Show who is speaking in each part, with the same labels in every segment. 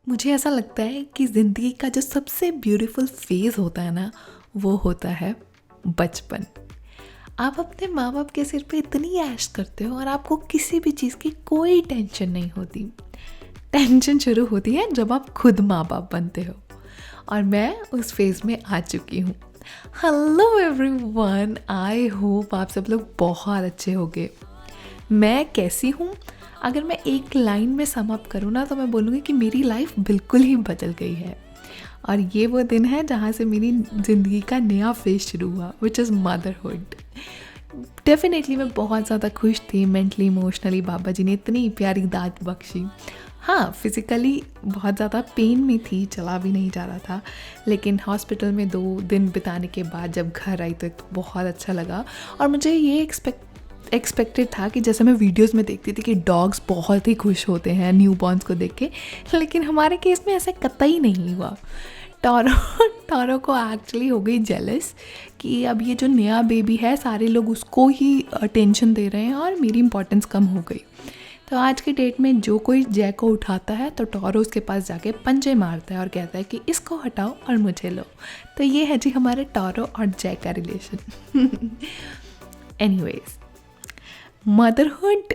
Speaker 1: मुझे ऐसा लगता है कि ज़िंदगी का जो सबसे ब्यूटीफुल फेज़ होता है ना, वो होता है बचपन। आप अपने माँ बाप के सिर पे इतनी ऐश करते हो और आपको किसी भी चीज़ की कोई टेंशन नहीं होती। टेंशन शुरू होती है जब आप खुद माँ बाप बनते हो, और मैं उस फेज़ में आ चुकी हूँ। हेलो एवरीवन, आई होप आप सब लोग बहुत अच्छे होंगे। मैं कैसी हूँ? अगर मैं एक लाइन में सम अप करूँ ना, तो मैं बोलूँगी कि मेरी लाइफ बिल्कुल ही बदल गई है। और ये वो दिन है जहाँ से मेरी ज़िंदगी का नया फेज शुरू हुआ, विच इज़ मदरहुड। डेफिनेटली मैं बहुत ज़्यादा खुश थी मेंटली इमोशनली। बाबा जी ने इतनी प्यारी दात बख्शी। हाँ, फिज़िकली बहुत ज़्यादा पेन में थी, चला भी नहीं जा रहा था, लेकिन हॉस्पिटल में 2 दिन बिताने के बाद जब घर आई तो बहुत अच्छा लगा। और मुझे ये एक्सपेक्टेड था कि जैसे मैं वीडियोस में देखती थी कि डॉग्स बहुत ही खुश होते हैं न्यूबॉर्न्स को देख के, लेकिन हमारे केस में ऐसा कतई नहीं हुआ। टॉरो टॉरो को एक्चुअली हो गई जेलस कि अब ये जो नया बेबी है सारे लोग उसको ही अटेंशन दे रहे हैं और मेरी इंपॉर्टेंस कम हो गई। तो आज की डेट में जो कोई जय को उठाता है तो टॉरो उसके पास जाके पंजे मारता है और कहता है कि इसको हटाओ और मुझे लो। तो ये है जी हमारे टॉरो और जय का रिलेशन। एनीवेज, मदरहुड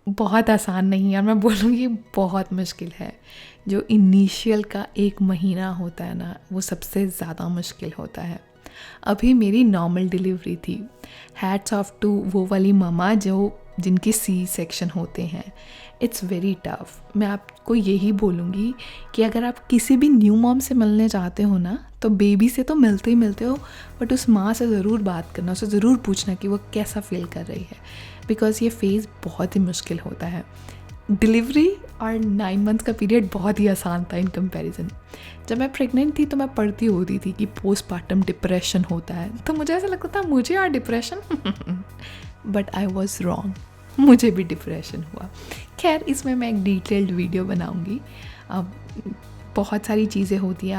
Speaker 1: बहुत आसान नहीं है और मैं बोलूँगी बहुत मुश्किल है। जो इनिशियल का 1 महीना होता है ना, वो सबसे ज़्यादा मुश्किल होता है। अभी मेरी नॉर्मल डिलीवरी थी। हैट्स ऑफ टू वो वाली ममा जिनकी सी सेक्शन होते हैं। It's very tough. मैं आपको यही बोलूँगी कि अगर आप किसी भी न्यू मॉम से मिलने चाहते हो ना, तो बेबी से तो मिलते ही मिलते हो, बट उस माँ से ज़रूर बात करना, उससे ज़रूर पूछना कि वो कैसा फील कर रही है, बिकॉज़ ये फेज़ बहुत ही मुश्किल होता है। डिलीवरी और 9 मंथ्स का पीरियड बहुत ही आसान था इन कंपैरिजन। जब मैं प्रेग्नेंट थी तो मैं पढ़ती होती थी कि पोस्टपार्टम डिप्रेशन होता है, तो मुझे ऐसा लगता था मुझे और depression. But I was wrong, मुझे भी डिप्रेशन हुआ। खैर, इसमें मैं एक डिटेल्ड वीडियो बनाऊंगी। अब बहुत सारी चीज़ें होती हैं।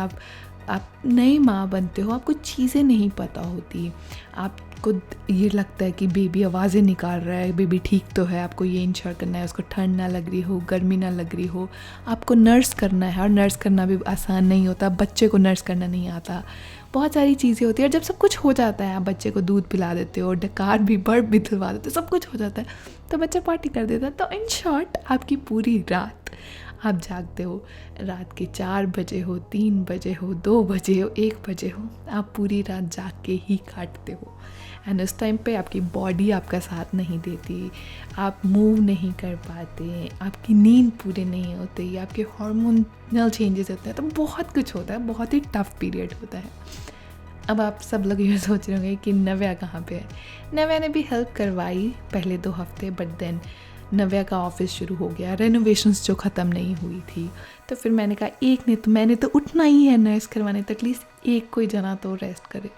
Speaker 1: आप नई माँ बनते हो, आपको चीज़ें नहीं पता होती। आपको ये लगता है कि बेबी आवाज़ें निकाल रहा है, बेबी ठीक तो है। आपको ये इंश्योर करना है उसको ठंड ना लग रही हो, गर्मी ना लग रही हो। आपको नर्स करना है, और नर्स करना भी आसान नहीं होता, बच्चे को नर्स करना नहीं आता। बहुत सारी चीज़ें होती है, और जब सब कुछ हो जाता है, आप बच्चे को दूध पिला देते हो, डकार भी बर्फ भी दिलवा देते हो, सब कुछ हो जाता है, तो बच्चा पार्टी कर देता है। तो इन शॉर्ट, आपकी पूरी रात आप जागते हो। रात के 4 बजे हो, 3 बजे हो, 2 बजे हो, 1 बजे हो, आप पूरी रात जाग के ही काटते हो। एंड उस टाइम पे आपकी बॉडी आपका साथ नहीं देती, आप मूव नहीं कर पाते, आपकी नींद पूरे नहीं होते, आपके हार्मोनल चेंजेस होते हैं, तो बहुत कुछ होता है। बहुत ही टफ पीरियड होता है। अब आप सब लोग ये सोच रहे होंगे कि नव्या कहाँ पे है। नव्या ने भी हेल्प करवाई पहले 2 हफ्ते, बट देन नव्या का ऑफिस शुरू हो गया, रेनोवेशंस जो ख़त्म नहीं हुई थी। तो फिर मैंने कहा मैंने तो उठना ही है नर्स करवाने, तो एटलीस्ट एक कोई जना तो रेस्ट करे।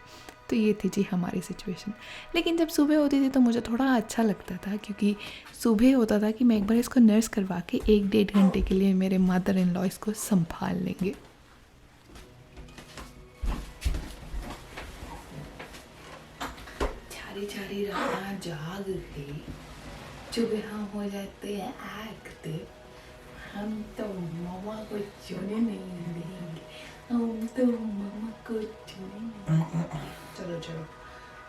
Speaker 1: तो ये थी जी हमारी सिचुएशन। लेकिन जब सुबह होती थी तो मुझे थोड़ा अच्छा लगता था, क्योंकि सुबह होता था कि मैं एक बार इसको नर्स करवा के 1-1.5 घंटे के लिए मेरे मदर इन लॉ इसको संभाल लेंगे। छारी रात जाग के सुबह हो जाते हैं एक्टिव। हम तो मामा को छूने नहीं देंगे, हम तो मामा को छूने नहीं देंगे। चलो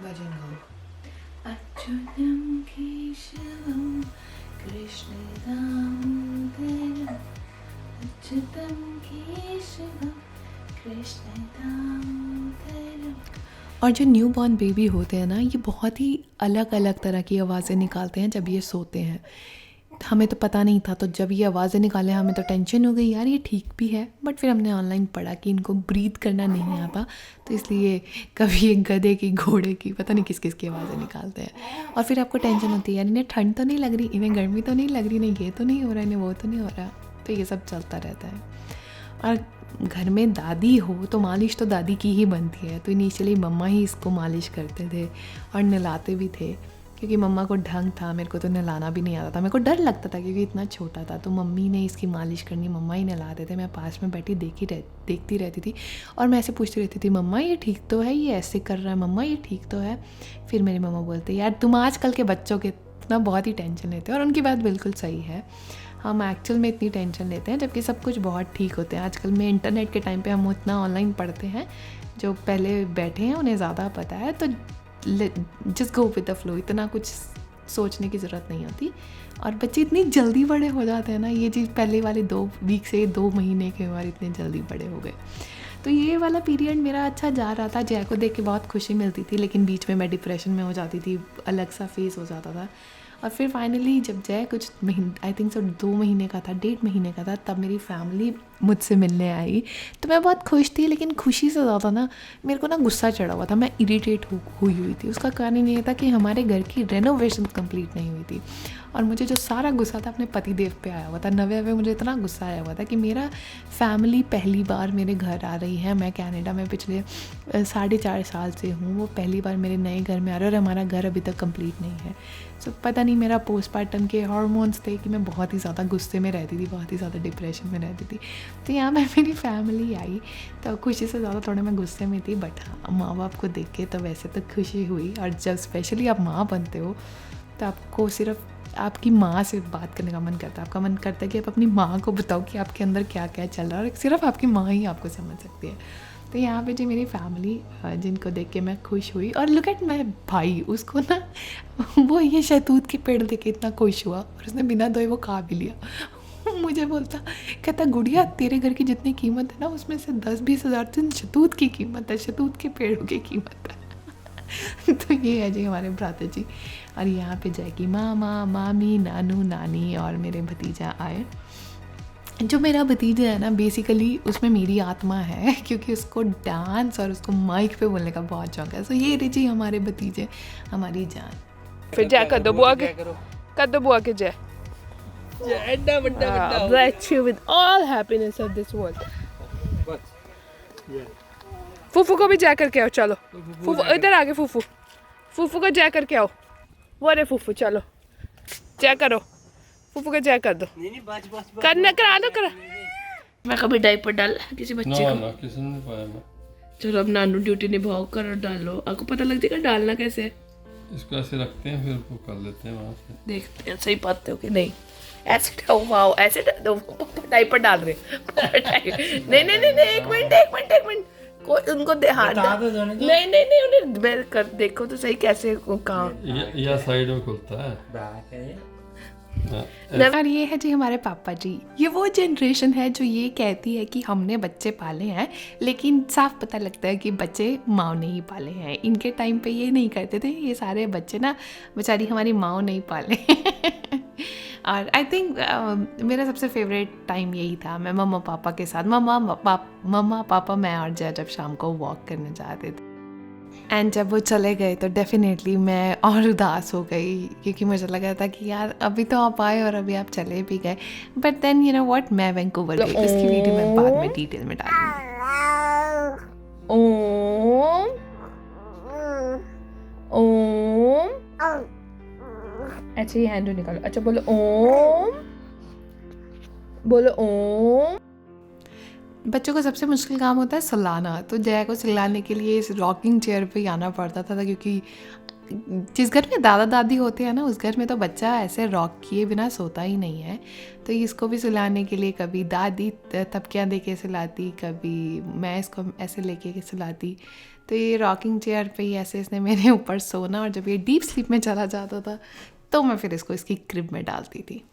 Speaker 1: भजन गाओ। अच्युतम केशवम कृष्ण दामोदरम, अच्युतम केशवम कृष्ण दामोदरम। और जो न्यू बॉर्न बेबी होते हैं ना, ये बहुत ही अलग अलग तरह की आवाज़ें निकालते हैं जब ये सोते हैं। हमें तो पता नहीं था, तो जब ये आवाज़ें निकाले हमें तो टेंशन हो गई, यार ये ठीक भी है। बट फिर हमने ऑनलाइन पढ़ा कि इनको ब्रीथ करना नहीं आता, तो इसलिए कभी एक गधे की, घोड़े की, पता नहीं किस किस की आवाज़ें निकालते हैं। और फिर आपको टेंशन होती है, यार इन्हें ठंड तो नहीं लग रही, इन्हें गर्मी तो नहीं लग रही, इन्हें ये तो नहीं हो रहा, इन्हें वो तो नहीं हो रहा। तो ये सब चलता रहता है। और घर में दादी हो तो मालिश तो दादी की ही बनती है। तो इनिशियली मम्मा ही इसको मालिश करते थे और नहलाते भी थे, क्योंकि मम्मा को ढंग था, मेरे को तो नहलाना भी नहीं आता था। मेरे को डर लगता था क्योंकि इतना छोटा था। तो मम्मी ने इसकी मालिश करनी, मम्मा ही नहलाते थे। मैं पास में बैठी देखती रहती थी, और मैं ऐसे पूछती रहती थी, मम्मा ये ठीक तो है, ये ऐसे कर रहा है, मम्मा ये ठीक तो है। फिर मेरी मम्मा बोलते, यार तुम आजकल के बच्चों के इतना बहुत ही टेंशन लेते हो, और उनकी बात बिल्कुल सही है। हम एक्चुअल में इतनी टेंशन लेते हैं जबकि सब कुछ बहुत ठीक होते हैं। आजकल में इंटरनेट के टाइम पे हम उतना ऑनलाइन पढ़ते हैं, जो पहले बैठे हैं उन्हें ज़्यादा पता है, तो just go with the flow, इतना कुछ सोचने की ज़रूरत नहीं होती। और बच्चे इतनी जल्दी बड़े हो जाते हैं ना, ये चीज़ पहले वाले 2 वीक से 2 महीने के बाद इतने जल्दी बड़े हो गए। तो ये वाला पीरियड मेरा अच्छा जा रहा था, जय को देख के बहुत खुशी मिलती थी, लेकिन बीच में मैं डिप्रेशन में हो जाती थी, अलग सा फेस हो जाता था। और फिर फाइनली जब जय कुछ महीने, आई थिंक सो 2 महीने का था, 1.5 महीने का था, तब मेरी फैमिली मुझसे मिलने आई। तो मैं बहुत खुश थी, लेकिन खुशी से ज़्यादा ना मेरे को ना गुस्सा चढ़ा हुआ था, मैं इरिटेट हुई थी। उसका कारण ये था कि हमारे घर की रेनोवेशन कंप्लीट नहीं हुई थी, और मुझे जो सारा गुस्सा था अपने पति देव पे आया हुआ था। नवे मुझे इतना गुस्सा आया हुआ था कि मेरा फैमिली पहली बार मेरे घर आ रही है। मैं कनाडा में पिछले 4.5 साल से हूँ, वो पहली बार मेरे नए घर में आ रहे हैं, और हमारा घर अभी तक कंप्लीट नहीं है। सो पता नहीं मेरा पोस्टमार्टम के हार्मोन्स थे कि मैं बहुत ही ज़्यादा गुस्से में रहती थी, बहुत ही ज़्यादा डिप्रेशन में रहती थी। तो यहाँ पर मेरी फैमिली आई, तो खुशी से ज़्यादा थोड़े मैं गुस्से में थी, बट हाँ, माँ बाप को देख के तो वैसे तो खुशी हुई। और जब स्पेशली आप माँ बनते हो तो आपको सिर्फ आपकी माँ से बात करने का मन करता है। आपका मन करता है कि आप अपनी माँ को बताओ कि आपके अंदर क्या क्या चल रहा है, और सिर्फ आपकी माँ ही आपको समझ सकती है। तो यहाँ पे जो मेरी फैमिली, जिनको देख के मैं खुश हुई, और लुक एट माय भाई, उसको ना वो ये शहतूत के पेड़ देख के इतना खुश हुआ, और उसने बिना धोए वो खा भी लिया। मुझे बोलता, कहता गुड़िया तेरे घर की जितनी कीमत है ना, उसमें से 10-20 हज़ार तो शहतूत की कीमत है, शहतूत के पेड़ों की कीमत है। तो ये है जी हमारे भ्राता जी। और यहाँ पे जय की मामा, मामी, नानू, नानी और मेरे भतीजा आए। जो मेरा भतीजा है ना, बेसिकली उसमें मेरी आत्मा है, क्योंकि उसको डांस और उसको माइक पे बोलने का बहुत शौक है। सो ये रे जी हमारे भतीजे, हमारी जान।
Speaker 2: फिर जय कर दो बुआ के, कर दो बुआ के जय। Bless you with all happiness of this world. फूफू को भी जय करके आओ, चलो फूफू इधर आगे, फूफू को जय करके आओ। वो रे फूफू, चलो जय करो, फूफू को जय कर दो। करना करा दो, करा। मैं कभी डायपर डाला किसी बच्चे को?
Speaker 3: ना किसी ने पाया ना।
Speaker 2: चलो अब नानू ड्यूटी निभाओ, करो, डालो। आपको पता लग जाएगा डालना कैसे है।
Speaker 3: इसको ऐसे रखते हैं, फिर वो कर लेते हैं वहाँ से।
Speaker 2: देखते हैं सही पाते हो कि नहीं। ऐसे वाओ, ऐसे डायपर डाल रहे। नहीं नहीं नहीं, एक मिनट कोई उनको हाथ नहीं उन्हें कर देखो तो सही कैसे कहाँ
Speaker 3: या साइड में खुलता है।
Speaker 1: और ये है जी हमारे पापा जी। ये वो जनरेशन है जो ये कहती है कि हमने बच्चे पाले हैं, लेकिन साफ पता लगता है कि बच्चे माँ ने ही पाले हैं। इनके टाइम पे ये नहीं करते थे, ये सारे बच्चे ना बेचारी हमारी माँ ने ही पाले। और आई थिंक मेरा सबसे फेवरेट टाइम यही था। मैं मम्मा पापा के साथ, मम्मा पापा मैं और जय जब शाम को वॉक करने जाते थे, एंड जब वो चले गए तो डेफिनेटली मैं और उदास हो गई, क्योंकि मुझे लगा था कि यार अभी तो आप आए और अभी आप चले भी गए। But then you know what, मैं वैंकूवर गई। इसकी वीडियो मैं बाद में डिटेल में डालूंगी।
Speaker 2: ओम ओम, अच्छा ये हैंड निकालो। अच्छा बोलो ओम, बोलो ओम।
Speaker 1: बच्चों का सबसे मुश्किल काम होता है सुलाना। तो जया को सुलाने के लिए इस रॉकिंग चेयर पे आना पड़ता था, क्योंकि जिस घर में दादा दादी होते हैं ना, उस घर में तो बच्चा ऐसे रॉक किए बिना सोता ही नहीं है। तो इसको भी सुलाने के लिए कभी दादी तबकियाँ दे के सुलाती, कभी मैं इसको ऐसे लेके सुलाती। तो ये रॉकिंग चेयर पे ही ऐसे इसने मेरे ऊपर सोना, और जब ये डीप स्लीप में चला जाता था तो मैं फिर इसको इसकी क्रिब में डालती थी।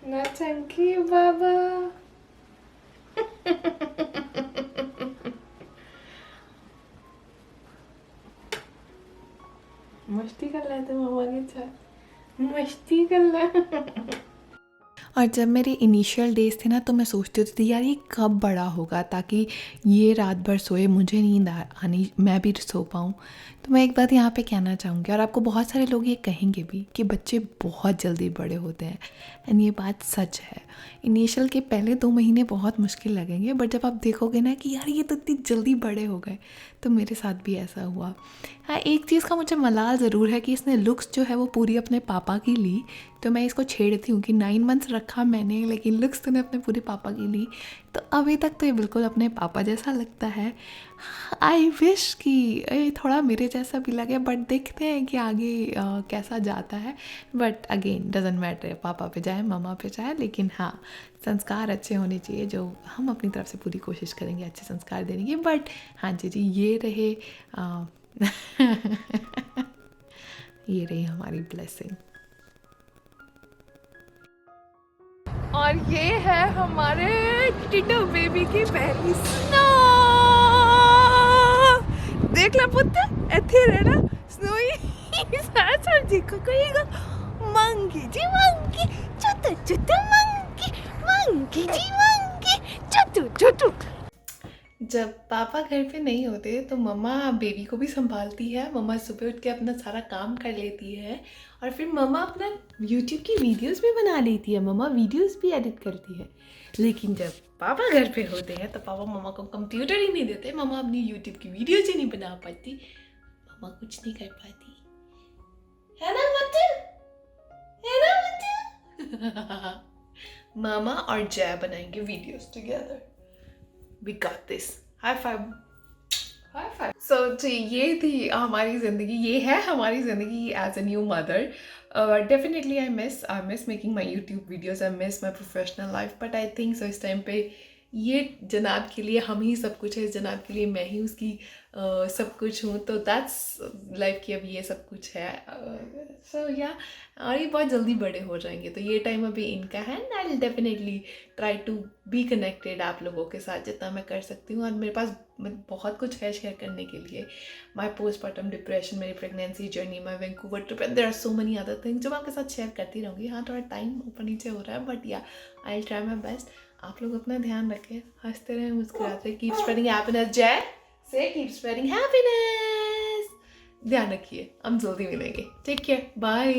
Speaker 1: नौटंकी बाबा। मस्ती कर रहे थे मामा के साथ, मस्ती कर रहे। और जब मेरे इनिशियल डेज थे ना, तो मैं सोचती होती थी यार ये कब बड़ा होगा, ताकि ये रात भर सोए, मुझे नींद आनी, मैं भी सो पाऊँ। तो मैं एक बात यहाँ पे कहना चाहूँगी, और आपको बहुत सारे लोग ये कहेंगे भी, कि बच्चे बहुत जल्दी बड़े होते हैं, एंड ये बात सच है। इनिशियल के पहले 2 महीने बहुत मुश्किल लगेंगे, बट जब आप देखोगे ना कि यार ये तो इतनी जल्दी बड़े हो गए, तो मेरे साथ भी ऐसा हुआ। हाँ, एक चीज़ का मुझे मलाल ज़रूर है कि इसने लुक्स जो है वो पूरी अपने पापा की ली। तो मैं इसको छेड़ती हूँ कि 9 मंथ्स रखा मैंने, लेकिन लुक्स तूने अपने पूरे पापा की ली। तो अभी तक तो ये बिल्कुल अपने पापा जैसा लगता है। आई विश कि ये थोड़ा मेरे जैसा भी लगे, बट देखते हैं कि आगे कैसा जाता है। बट अगेन डजेंट मैटर पापा पे जाए मामा पे जाए, लेकिन हाँ संस्कार अच्छे होने चाहिए, जो हम अपनी तरफ से पूरी कोशिश करेंगे अच्छे संस्कार देने की। बट हाँ जी ये रहे ये रही हमारी ब्लेसिंग।
Speaker 2: और ये है हमारे टिटो बेबी की पहली स्नो। देख ला पुत्र, इथे रहना स्नोई सारा साल देखो कहेगा मंकी जी मंकी चुटू चुटू मंकी जी मंकी चुटू चुटू।
Speaker 1: जब पापा घर पे नहीं होते तो मम्मा बेबी को भी संभालती है। मम्मा सुबह उठ के अपना सारा काम कर लेती है और फिर मम्मा अपना यूट्यूब की वीडियोस भी बना लेती है, मम्मा वीडियोस भी एडिट करती है। लेकिन जब पापा घर पे होते हैं तो पापा मम्मा को कंप्यूटर ही नहीं देते, मम्मा अपनी यूट्यूब की वीडियोस ही नहीं बना पाती, मम्मा कुछ नहीं कर पाती, है ना मत, है ना मत। मामा और जय बनाएंगे videos together. We got this. High five. High five. So जी ये थी हमारी ज़िंदगी, ये है हमारी ज़िंदगी as a new mother. Definitely I miss making my YouTube videos. I miss my professional life. But I think so इस टाइम पे ये जनाब के लिए हम ही सब कुछ है, इस जनाब के लिए मैं ही उसकी सब कुछ हूँ। तो दैट्स लाइफ की अब ये सब कुछ है। सो या और ये बहुत जल्दी बड़े हो जाएंगे, तो ये टाइम अभी इनका है। And I will definitely try to be connected आप लोगों के साथ जितना मैं कर सकती हूँ। और मेरे पास बहुत कुछ है शेयर करने के लिए, माई पोस्टमार्टम डिप्रेशन, मेरी pregnancy journey, my Vancouver trip, and there are so many other things जो मैं आपके साथ शेयर करती रहूँगी। हाँ थोड़ा टाइम ऊपर नीचे हो रहा है, बट या I will try my best. आप लोग अपना ध्यान रखें, हंसते रहें, मुस्कुराते, कीप स्प्रेडिंग हैप्पीनेस। जय से कीप स्प्रेडिंग हैप्पीनेस। ध्यान रखिए, हम जल्दी मिलेंगे। Take care, bye.